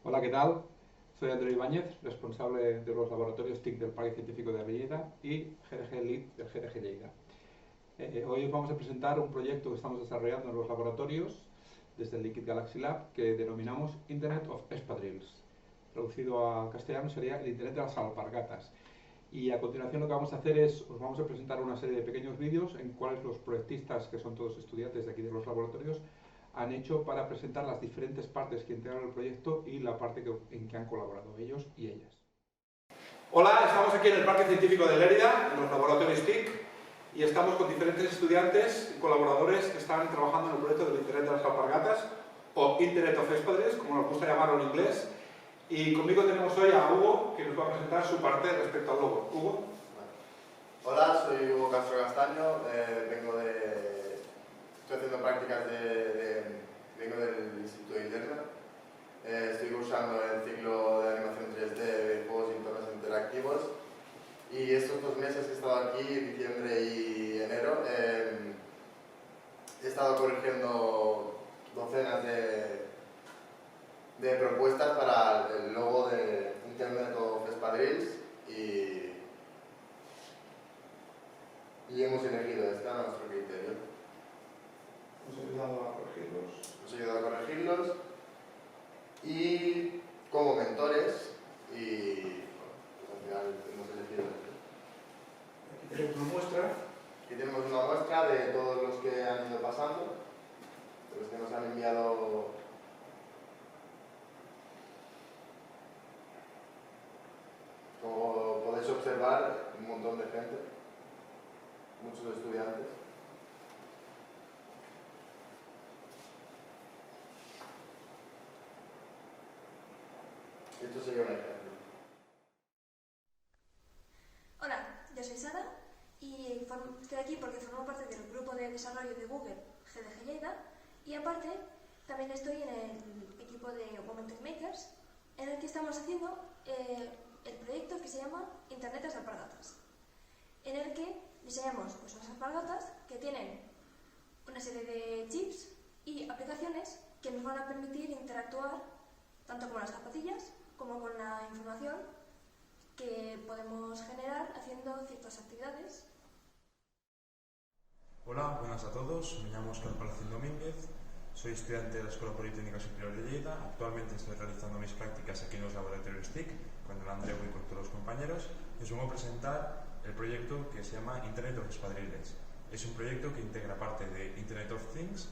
Hola, ¿qué tal? Soy Andrés Ibáñez, responsable de los laboratorios TIC del Parque Científico de Lleida y GDG Lead del GDG Lleida. Hoy os vamos a presentar un proyecto que estamos desarrollando en los laboratorios desde el Liquid Galaxy Lab que denominamos Internet of Espadrilles. Traducido a castellano sería el Internet de las alpargatas. Y a continuación lo que vamos a hacer es, os vamos a presentar una serie de pequeños vídeos en cuales los proyectistas, que son todos estudiantes de aquí de los laboratorios, han hecho para presentar las diferentes partes que integran el proyecto y la parte en que han colaborado ellos y ellas. Hola, estamos aquí en el Parque Científico de Lérida, en los laboratorios TIC, y estamos con diferentes estudiantes y colaboradores que están trabajando en el proyecto del Internet de las alpargatas, o Internet of Espadrilles, como nos gusta llamarlo en inglés. Y conmigo tenemos hoy a Hugo, que nos va a presentar su parte respecto al logo. Hugo. Hola, soy Hugo Castro Castaño, estoy haciendo prácticas vengo del Instituto de Internet. Estoy cursando el ciclo de animación 3D de juegos y entornos interactivos. Y estos 2 meses que he estado aquí, diciembre y enero, he estado corrigiendo docenas de propuestas para el logo de Internet of Espadrilles y hemos elegido este a nuestro criterio. Nos ha ayudado a corregirlos. Nos ha ayudado a corregirlos y como mentores y al final hemos elegido este. Aquí tenemos una muestra. Aquí tenemos una muestra de todos los que han ido pasando, de los que nos han enviado. Como podéis observar, un montón de gente, muchos estudiantes. Esto sería un ejemplo. Hola, yo soy Sara y estoy aquí porque formo parte del grupo de desarrollo de Google GDG Lleida y aparte también estoy en el equipo de Women Tech Makers en el que estamos haciendo el proyecto que se llama Internet de las alpargatas, en el que diseñamos unas alpargatas que tienen una serie de chips y aplicaciones que nos van a permitir interactuar tanto con las zapatillas como con la información que podemos generar haciendo ciertas actividades. Hola, buenas a todos. Me llamo Óscar Palacín Domínguez. Soy estudiante de la Escuela Politécnica Superior de Lleida. Actualmente estoy realizando mis prácticas aquí en los laboratorios TIC con el Andreu y con todos los compañeros. Les vengo a presentar el proyecto que se llama Internet of Espadrilles. Es un proyecto que integra parte de Internet of Things,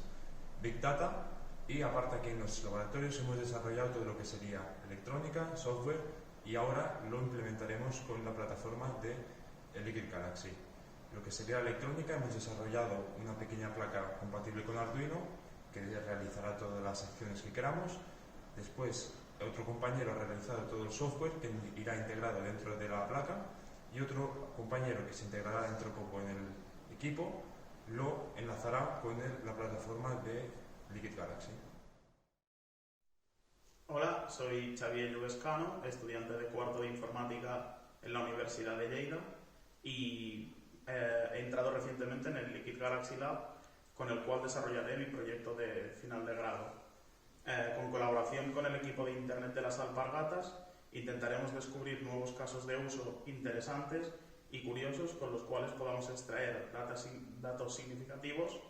Big Data y aparte aquí en los laboratorios hemos desarrollado todo lo que sería electrónica, software y ahora lo implementaremos con la plataforma de Liquid Galaxy. Lo que sería la electrónica, hemos desarrollado una pequeña placa compatible con Arduino que realizará todas las acciones que queramos. Después, otro compañero ha realizado todo el software que irá integrado dentro de la placa y otro compañero que se integrará dentro poco en el equipo lo enlazará con la plataforma de Liquid Galaxy. Hola, soy Xavier Lluescano, estudiante de cuarto de informática en la Universidad de Lleida y he entrado recientemente en el Liquid Galaxy Lab con el cual desarrollaré mi proyecto de final de grado. Con colaboración con el equipo de Internet de las alpargatas intentaremos descubrir nuevos casos de uso interesantes y curiosos con los cuales podamos extraer datos significativos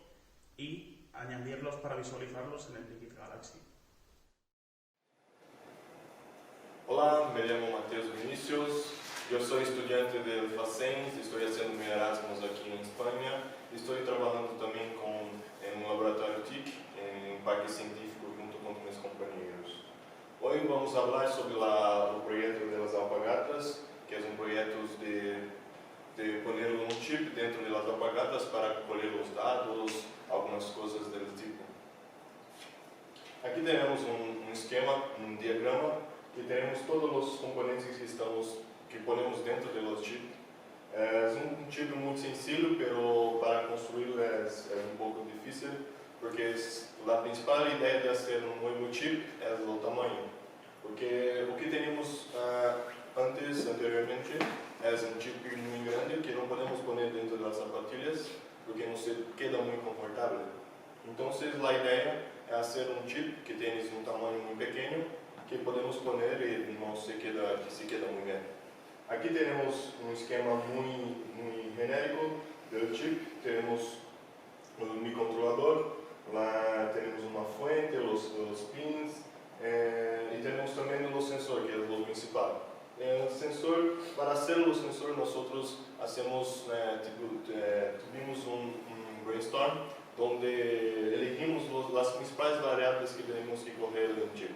y añadirlos para visualizarlos en el Liquid Galaxy. Hola, me llamo Mateus Vinicius, yo soy estudiante del FACENS, estoy haciendo mi Erasmus aquí en España y estoy trabajando también en un laboratorio TIC, en un parque científico junto con mis compañeros. Hoy vamos a hablar sobre el proyecto de las alpargatas, que es un proyecto de poner un chip dentro de las alpargatas para coger los datos, algunas cosas del tipo. Aquí tenemos un esquema, un diagrama, y tenemos todos los componentes que ponemos dentro de los chips. Es un chip muy sencillo, pero para construirlo es un poco difícil, porque la principal idea de hacer un nuevo chip es el tamaño. Porque lo que tenemos anteriormente es un chip muy grande que no podemos poner dentro de las zapatillas, porque no se queda muy confortable. Entonces la idea es hacer un chip que tiene un tamaño muy pequeño que podemos poner y que se queda muy bien. Aquí tenemos un esquema muy genérico del chip. Tenemos un microcontrolador, tenemos una fuente, los pins, y tenemos también los sensores, que es lo principal. El sensor, para hacer los sensores nosotros tuvimos un brainstorm donde elegimos las principales variables que tenemos que coger en un chip.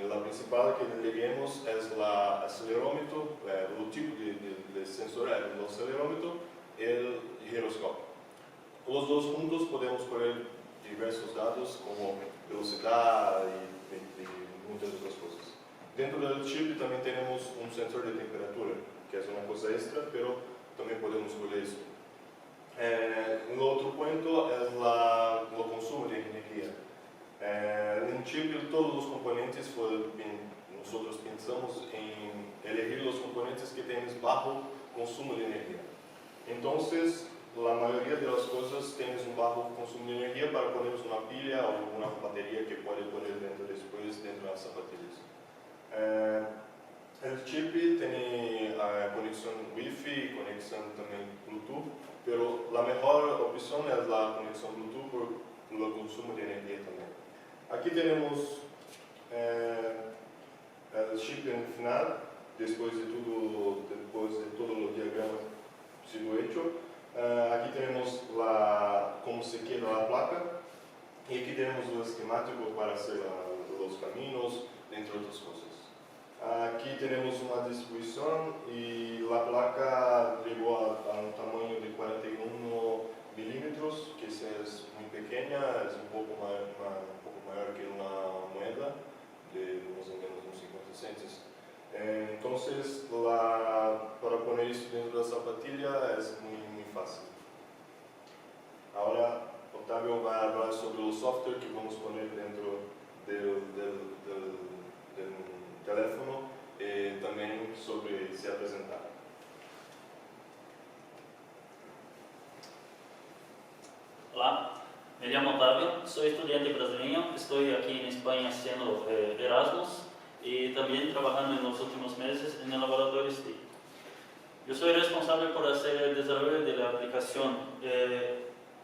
La principal que elegimos es el acelerómetro, el tipo de sensor es el acelerómetro y el giroscopio. Los dos juntos podemos poner diversos datos como velocidad y muchas otras cosas. Dentro del chip también tenemos un sensor de temperatura, que es una cosa extra, pero también podemos poner eso. El otro punto es el consumo de energía. En chip todos los componentes, nosotros pensamos en elegir los componentes que tienen bajo consumo de energía. Entonces, la mayoría de las cosas tienen un bajo consumo de energía para poner una pila o una batería que puede poner después dentro de las zapatillas. El chip tiene conexión Wi-Fi y conexión también Bluetooth, pero la mejor opción es la conexión Bluetooth por el consumo de energía también. Aquí tenemos el chip en final, después de todo el diagrama sido hecho. Aquí tenemos cómo se queda la placa y aquí tenemos el esquemático para hacer los caminos, entre otras cosas. Aquí tenemos una distribución y la placa llegó a un tamaño de 41 milímetros, que es muy pequeña, es un poco mayor que una moneda de más o menos unos 50 céntimos. Entonces, para poner esto dentro de la zapatilla es muy fácil. Ahora, Otávio va a hablar sobre el software que vamos a poner dentro del teléfono y también sobre se presentar. Olá, me llamo Otávio, soy estudiante brasileño, estoy aquí en España haciendo Erasmus y también trabajando en los últimos meses en el laboratorio STIC. Yo soy responsable por hacer el desarrollo de la aplicación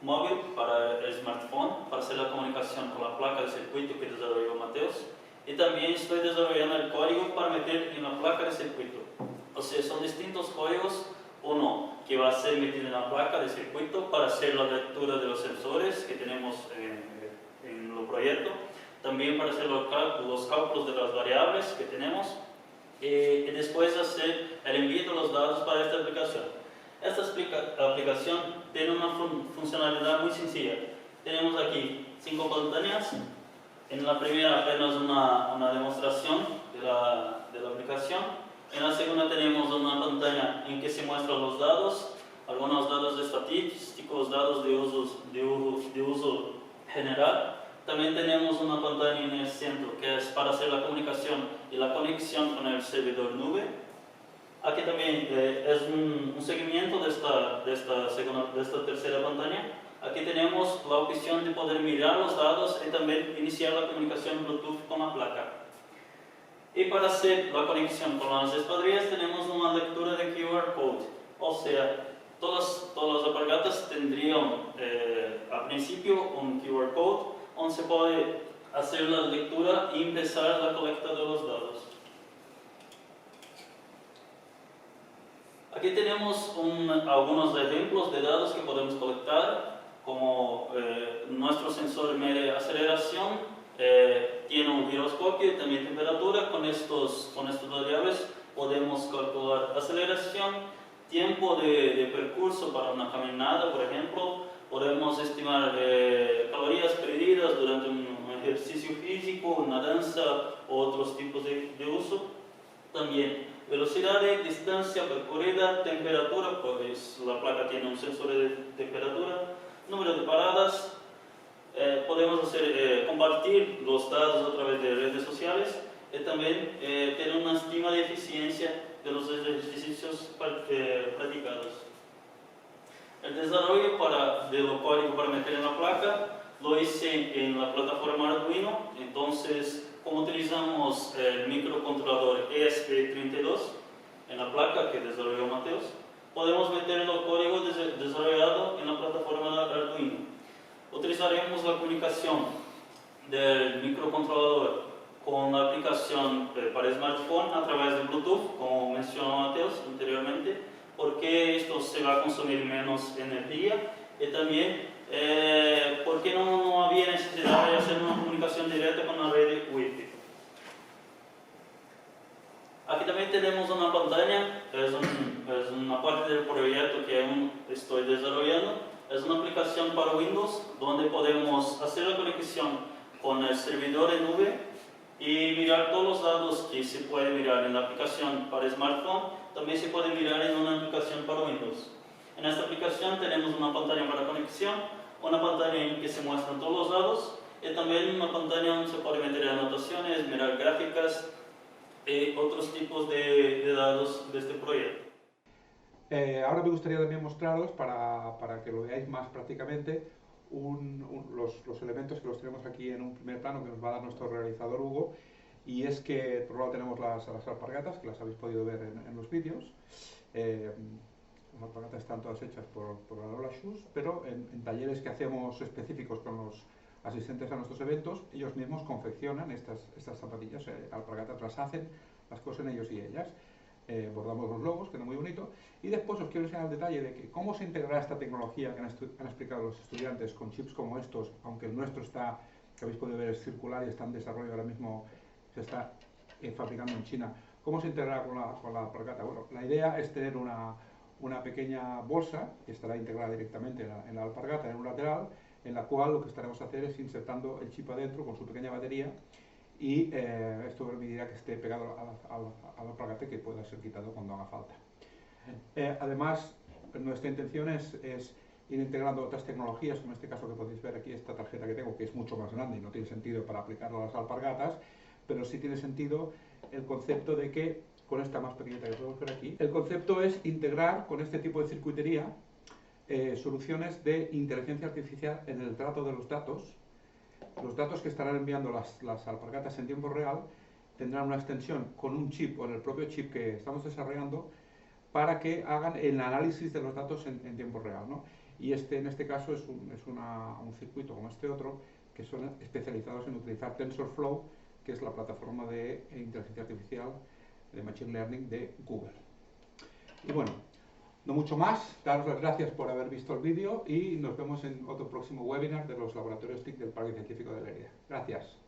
móvil para el smartphone, para hacer la comunicación con la placa de circuito que desarrolló Mateus, y también estoy desarrollando el código para meter en la placa de circuito. O sea, son distintos códigos, uno que va a ser metido en la placa de circuito para hacer la lectura de los sensores que tenemos en el proyecto, también para hacer los cálculos de las variables que tenemos, y después hacer el envío de los datos para esta aplicación. Esta aplicación tiene una funcionalidad muy sencilla. Tenemos aquí 5 pantallas. En la primera apenas una demostración de la aplicación. En la segunda tenemos una pantalla en que se muestran los datos, algunos datos estadísticos, datos de uso general. También tenemos una pantalla en el centro que es para hacer la comunicación y la conexión con el servidor nube. Aquí también es un seguimiento de esta tercera pantalla. Aquí tenemos la opción de poder mirar los datos y también iniciar la comunicación Bluetooth con la placa. Y para hacer la conexión con las escuadrillas tenemos una lectura de QR code. O sea, todas las alpargatas tendrían al principio un QR code donde se puede hacer la lectura y empezar la colecta de los datos. Aquí tenemos algunos ejemplos de datos que podemos colectar, como nuestro sensor de aceleración tiene un giroscopio y también temperatura. Con estos variables podemos calcular aceleración, tiempo de percurso para una caminada, por ejemplo. Podemos estimar calorías perdidas durante un ejercicio físico, una danza o otros tipos de uso. También velocidad, distancia percorrida, temperatura, pues la placa tiene un sensor de temperatura, número de paradas. Podemos compartir los datos a través de redes sociales y también tener una estima de eficiencia de los ejercicios practicados. El desarrollo del código para meter en la placa lo hice en la plataforma Arduino. Entonces como utilizamos el microcontrolador ESP32 en la placa que desarrolló Mateus, podemos meter el código desarrollado en la plataforma de Arduino. Utilizaremos la comunicación del microcontrolador con la aplicación para smartphone a través de Bluetooth, como mencionó Mateus anteriormente, porque esto se va a consumir menos energía y también porque no había necesidad de hacer una comunicación directa con la red Wi-Fi. Aquí también tenemos una pantalla, es una parte del proyecto que aún estoy desarrollando. Es una aplicación para Windows donde podemos hacer la conexión con el servidor en nube y mirar todos los datos que se pueden mirar en la aplicación para smartphone, también se puede mirar en una aplicación para Windows. En esta aplicación tenemos una pantalla para conexión, una pantalla en que se muestran todos los datos y también una pantalla donde se puede meter anotaciones, mirar gráficas y otros tipos de datos de este proyecto. Ahora me gustaría también mostraros, para que lo veáis más prácticamente, los elementos que los tenemos aquí en un primer plano que nos va a dar nuestro realizador Hugo, y es que por un lado tenemos las alpargatas, que las habéis podido ver en los vídeos. Las alpargatas están todas hechas por Arola Shoes, pero en talleres que hacemos específicos con los asistentes a nuestros eventos, ellos mismos confeccionan estas zapatillas, alpargatas las hacen, las cosen ellos y ellas. Bordamos los logos, queda muy bonito, y después os quiero enseñar el detalle de que cómo se integrará esta tecnología que han explicado los estudiantes con chips como estos, aunque el nuestro está, que habéis podido ver, es circular y está en desarrollo ahora mismo, se está fabricando en China. ¿Cómo se integrará con la alpargata? Bueno, la idea es tener una pequeña bolsa que estará integrada directamente en la alpargata, en un lateral, en la cual lo que estaremos a hacer es insertando el chip adentro con su pequeña batería, y esto permitirá que esté pegado a la alpargata, que pueda ser quitado cuando haga falta. Además, nuestra intención es ir integrando otras tecnologías, como en este caso que podéis ver aquí, esta tarjeta que tengo, que es mucho más grande y no tiene sentido para aplicarlo a las alpargatas, pero sí tiene sentido el concepto de que, con esta más pequeñita que podemos ver aquí, el concepto es integrar con este tipo de circuitería soluciones de inteligencia artificial en el trato de los datos. Los datos que estarán enviando las alpargatas en tiempo real tendrán una extensión con un chip o en el propio chip que estamos desarrollando para que hagan el análisis de los datos en tiempo real, ¿no? Y en este caso es un circuito como este otro, que son especializados en utilizar TensorFlow, que es la plataforma de inteligencia artificial de Machine Learning de Google. Y bueno, no mucho más, daros las gracias por haber visto el vídeo y nos vemos en otro próximo webinar de los laboratorios TIC del Parque Científico de Lérida. Gracias.